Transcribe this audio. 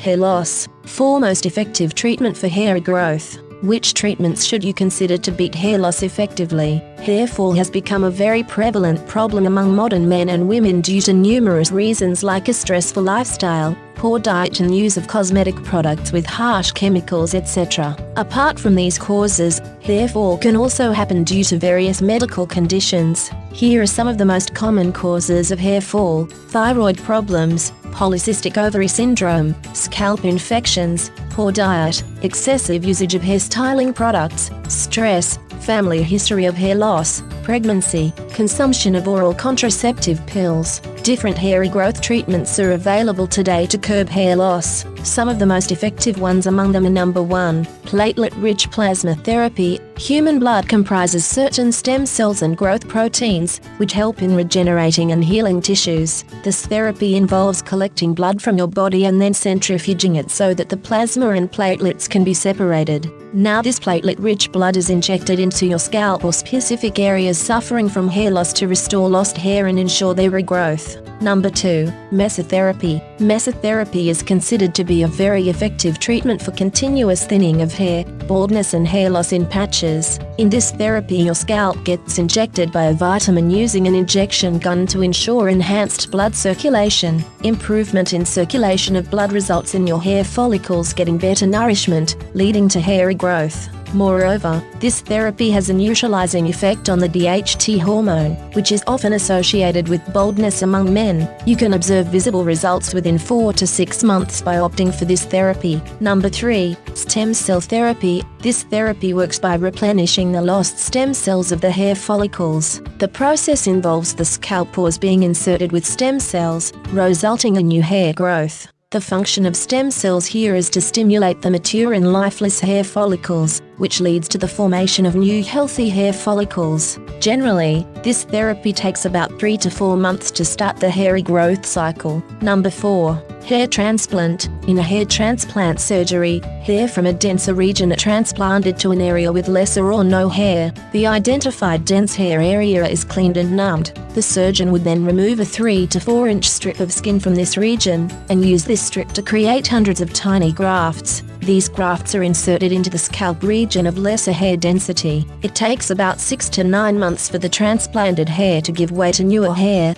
Hair loss. 4 most effective treatment for hair regrowth. Which treatments should you consider to beat hair loss effectively? Hair fall has become a very prevalent problem among modern men and women due to numerous reasons like a stressful lifestyle, poor diet and use of cosmetic products with harsh chemicals, etc. Apart from these causes, hair fall can also happen due to various medical conditions. Here are some of the most common causes of hair fall: thyroid problems, polycystic ovary syndrome, scalp infections, poor diet, excessive usage of hair styling products, stress, family history of hair loss, pregnancy, consumption of oral contraceptive pills. Different hair regrowth treatments are available today to curb hair loss. Some of the most effective ones among them are: number 1, platelet-rich plasma therapy. Human blood comprises certain stem cells and growth proteins, which help in regenerating and healing tissues. This therapy involves collecting blood from your body and then centrifuging it so that the plasma and platelets can be separated. Now this platelet-rich blood is injected into your scalp or specific areas suffering from hair loss to restore lost hair and ensure their regrowth. Number 2, mesotherapy. Mesotherapy is considered to be a very effective treatment for continuous thinning of hair, baldness and hair loss in patches. In this therapy, your scalp gets injected by a vitamin using an injection gun to ensure enhanced blood circulation. Improvement in circulation of blood results in your hair follicles getting better nourishment, leading to hair regrowth. Moreover, this therapy has a neutralising effect on the DHT hormone, which is often associated with baldness among men. You can observe visible results within 4 to 6 months by opting for this therapy. Number 3, stem cell therapy. This therapy works by replenishing the lost stem cells of the hair follicles. The process involves the scalp pores being inserted with stem cells, resulting in new hair growth. The function of stem cells here is to stimulate the mature and lifeless hair follicles, which leads to the formation of new healthy hair follicles. Generally, this therapy takes about 3 to 4 months to start the hair regrowth cycle. Number 4, hair transplant. In a hair transplant surgery, hair from a denser region are transplanted to an area with lesser or no hair. The identified dense hair area is cleaned and numbed. The surgeon would then remove a 3 to 4 inch strip of skin from this region, and use this strip to create hundreds of tiny grafts. These grafts are inserted into the scalp region of lesser hair density. It takes about 6 to 9 months for the transplanted hair to give way to newer hair,